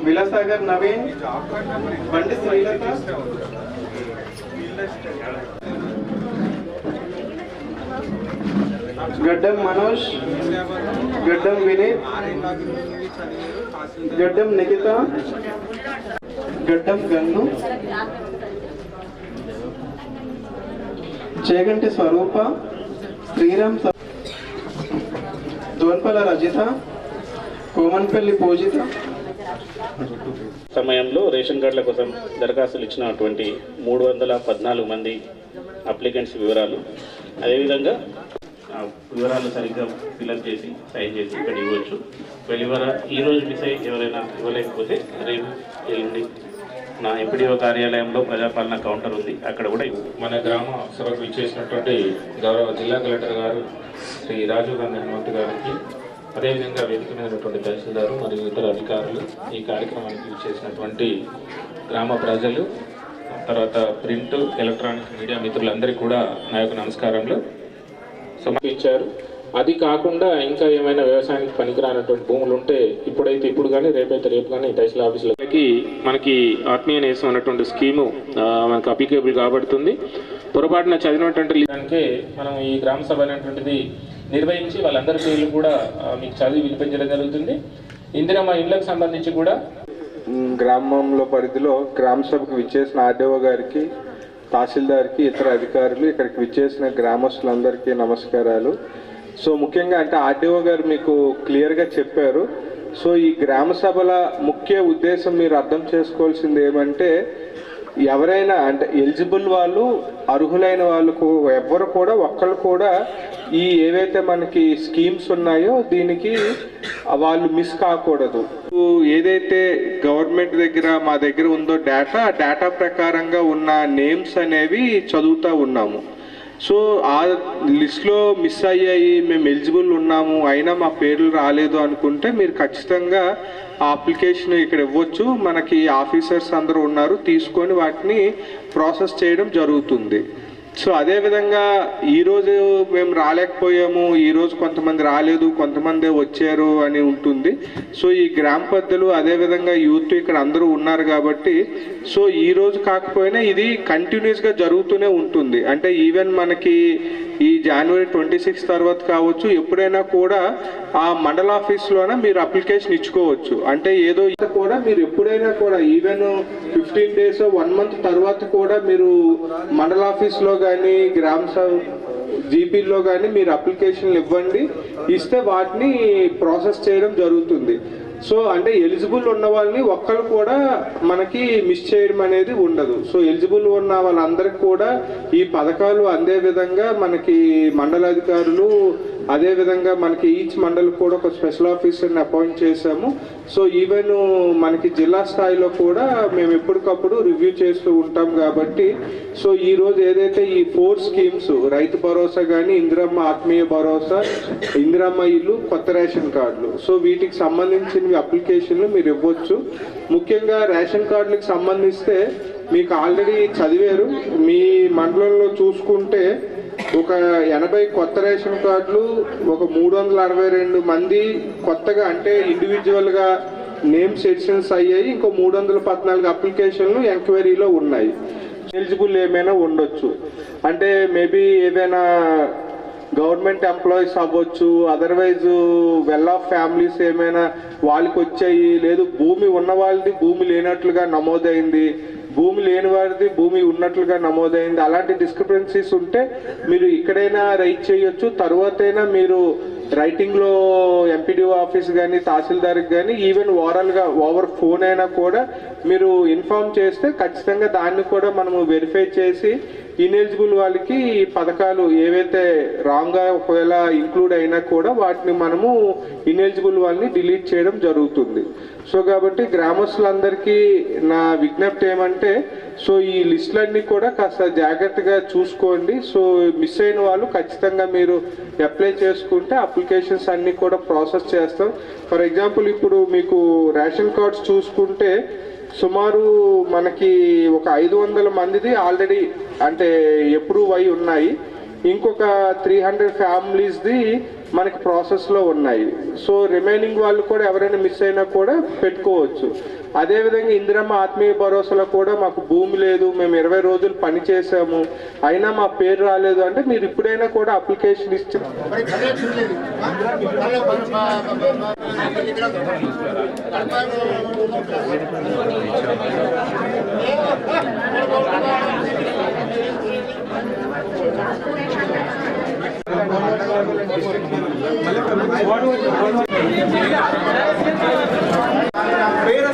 విలాసాగర్ నవీన్, బండి శ్రీలత, గడ్డం మనోజ్, గడ్డం వినీత్, గడ్డం నిఖిత, గడ్డం గంగు, చేగంటి స్వరూప, శ్రీరామ్, దోన్పల రజిత, కోమన్పల్లి పూజిత. సమయంలో రేషన్ కార్డుల కోసం దరఖాస్తులు ఇచ్చినటువంటి 314 మంది అప్లికెంట్స్ వివరాలు, అదేవిధంగా వివరాలు సరిగ్గా ఫిలప్ చేసి సైన్ చేసి ఇక్కడ ఇవ్వచ్చు. ఈరోజు మిస్ అయ్యి ఎవరైనా ఇవ్వలేకపోతే రేపు ఎల్లుండి నా ఎంపీడీఓ కార్యాలయంలో ప్రజాపాలన కౌంటర్ ఉంది, అక్కడ కూడా మన గ్రామ సభకు ఇచ్చేసినటువంటి గౌరవ జిల్లా కలెక్టర్ గారు శ్రీ రాజీవ్ గాంధీ హనుమంతు గారికి, అదేవిధంగా వేదిక మీద ఉన్నటువంటి తహసీల్దారు మరియు ఇతర అధికారులు, ఈ కార్యక్రమానికి ఇచ్చేసినటువంటి గ్రామ ప్రజలు, తర్వాత ప్రింట్ ఎలక్ట్రానిక్ మీడియా మిత్రులందరికీ కూడా నా యొక్క నమస్కారములు సమర్పించారు. అది కాకుండా ఇంకా ఏమైనా వ్యవసాయానికి పనికిరానటువంటి భూములు ఉంటే ఇప్పుడు కానీ రేపైతే రేపు కానీ తహసీల్ ఆఫీసులకి మనకి ఆత్మీయ నేసం అన్నటువంటి స్కీము మనకు అప్లికేబుల్ కాబడుతుంది. పొరపాటున చదివినటువంటి దానికే మనం ఈ గ్రామ సభ అనేటువంటిది నిర్వహించి వాళ్ళందరి పేర్లు కూడా మీకు చదివి వినిపించడం జరుగుతుంది. ఇందిరమ్మ ఇళ్లకు సంబంధించి కూడా గ్రామంలో పరిధిలో గ్రామ సభకు విచ్చేసిన ఆర్డీఓ గారికి, తహసీల్దార్కి, ఇతర అధికారులు, ఇక్కడికి విచ్చేసిన గ్రామస్తులందరికీ నమస్కారాలు. సో ముఖ్యంగా అంటే ఆర్డీఓ గారు మీకు క్లియర్గా చెప్పారు. సో ఈ గ్రామ సభల ముఖ్య ఉద్దేశం మీరు అర్థం చేసుకోవాల్సింది ఏమంటే, ఎవరైనా అంటే ఎలిజిబుల్ వాళ్ళు, అర్హులైన వాళ్ళకు ఎవ్వరు కూడా ఒక్కళ్ళు కూడా ఈ ఏవైతే మనకి స్కీమ్స్ ఉన్నాయో దీనికి వాళ్ళు మిస్ కాకూడదు. ఏదైతే గవర్నమెంట్ దగ్గర మా దగ్గర ఉందో డేటా ప్రకారంగా ఉన్న నేమ్స్ అనేవి చదువుతూ ఉన్నాము. సో ఆ లిస్ట్లో మిస్ అయ్యాయి, మేము ఎలిజిబుల్ ఉన్నాము అయినా మా పేర్లు రాలేదు అనుకుంటే మీరు ఖచ్చితంగా ఆ అప్లికేషన్ ఇక్కడ ఇవ్వచ్చు. మనకి ఆఫీసర్స్ అందరూ ఉన్నారు, తీసుకొని వాటిని ప్రాసెస్ చేయడం జరుగుతుంది. సో అదేవిధంగా ఈరోజు మేము రాలేకపోయాము, ఈరోజు కొంతమంది రాలేదు, కొంతమంది వచ్చారు అని ఉంటుంది. సో ఈ గ్రామ పెద్దలు అదేవిధంగా యూత్ ఇక్కడ అందరూ ఉన్నారు కాబట్టి సో ఈరోజు కాకపోయినా ఇది కంటిన్యూస్గా జరుగుతూనే ఉంటుంది. అంటే ఈవెన్ మనకి ఈ జనవరి 26 తర్వాత కావచ్చు, ఎప్పుడైనా కూడా ఆ మండల ఆఫీస్లోనే మీరు అప్లికేషన్ ఇచ్చుకోవచ్చు. అంటే ఏదో కూడా మీరు ఎప్పుడైనా కూడా ఈవెన్ 15 days 1 month తర్వాత కూడా మీరు మండల ఆఫీస్లో కానీ గ్రామ జీపీలో కానీ మీరు అప్లికేషన్లు ఇవ్వండి, ఇస్తే వాటిని ప్రాసెస్ చేయడం జరుగుతుంది. సో అంటే ఎలిజిబుల్ ఉన్న వాళ్ళని ఒక్కరు కూడా మనకి మిస్ చేయడం అనేది ఉండదు. సో ఎలిజిబుల్ ఉన్న వాళ్ళందరికీ కూడా ఈ పథకాలు అందే విధంగా మనకి మండలాధికారులు, అదేవిధంగా మనకి ఈచ్ మండల్ కూడా ఒక స్పెషల్ ఆఫీసర్ని అపాయింట్ చేశాము. సో ఈవెన్ మనకి జిల్లా స్థాయిలో కూడా మేము ఎప్పటికప్పుడు రివ్యూ చేస్తూ ఉంటాం కాబట్టి సో ఈరోజు ఏదైతే ఈ 4 స్కీమ్స్ రైతు భరోసా కానీ, ఇందిరమ్మ ఆత్మీయ భరోసా, ఇందిరమ్మ ఇల్లు, కొత్త రేషన్ కార్డులు, సో వీటికి సంబంధించిన అప్లికేషన్లు మీరు ఇవ్వచ్చు. ముఖ్యంగా రేషన్ కార్డులకు సంబంధిస్తే మీకు ఆల్రెడీ చదివారు, మీ మండలంలో చూసుకుంటే ఒక 80 కొత్త రేషన్ కార్డులు, ఒక 362 మంది కొత్తగా అంటే ఇండివిజువల్గా నేమ్స్ ఎడిషన్స్ అయ్యాయి. ఇంకో 314 అప్లికేషన్లు ఎంక్వైరీలో ఉన్నాయి. ఎలిజిబుల్ ఏమైనా ఉండొచ్చు, అంటే మేబీ ఏదైనా గవర్నమెంట్ ఎంప్లాయీస్ అవ్వచ్చు, అదర్వైజ్ వెల్ ఆఫ్ ఫ్యామిలీస్ ఏమైనా వాళ్ళకి వచ్చాయి, లేదు భూమి ఉన్న వాళ్ళది భూమి లేనట్లుగా నమోదైంది, భూమి లేని వారిది భూమి ఉన్నట్లుగా నమోదైంది. అలాంటి డిస్క్రిపెన్సీస్ ఉంటే మీరు ఇక్కడైనా రైట్ చేయొచ్చు. తర్వాతైనా మీరు రైటింగ్లో ఎంపీడీఓ ఆఫీస్ కానీ, తహసీల్దార్కి కానీ, ఈవెన్ ఓవరాల్గా ఓవర్ ఫోన్ అయినా కూడా మీరు ఇన్ఫార్మ్ చేస్తే ఖచ్చితంగా దాన్ని కూడా మనము వెరిఫై చేసి ఇన్ఎలిజిబుల్ వాళ్ళకి పథకాలు ఏవైతే రాంగ్గా ఒకవేళ ఇంక్లూడ్ అయినా కూడా వాటిని మనము ఇన్ఎలిజిబుల్ వాళ్ళని డిలీట్ చేయడం జరుగుతుంది. సో కాబట్టి గ్రామస్తులందరికీ నా విజ్ఞప్తి ఏమంటే, సో ఈ లిస్టులన్నీ కూడా కాస్త జాగ్రత్తగా చూసుకోండి. సో మిస్ అయిన వాళ్ళు ఖచ్చితంగా మీరు అప్లై చేసుకుంటే అప్లికేషన్స్ అన్నీ కూడా ప్రాసెస్ చేస్తాం. ఫర్ ఎగ్జాంపుల్ ఇప్పుడు మీకు రేషన్ కార్డ్స్ చూసుకుంటే సుమారు మనకి ఒక 500 మందిది ఆల్రెడీ అంటే అప్రూవ్ అయి ఉన్నాయి. ఇంకొక 300 ఫ్యామిలీస్ది మనకి ప్రాసెస్లో ఉన్నాయి. సో రిమైనింగ్ వాళ్ళు కూడా ఎవరైనా మిస్ అయినా కూడా పెట్టుకోవచ్చు. అదేవిధంగా ఇందిరమ్మ ఆత్మీయ భరోసాలో కూడా మాకు భూమి లేదు, మేము 20 రోజులు పని చేసాము అయినా మా పేరు రాలేదు అంటే మీరు ఇప్పుడైనా కూడా అప్లికేషన్ ఇచ్చి పేరు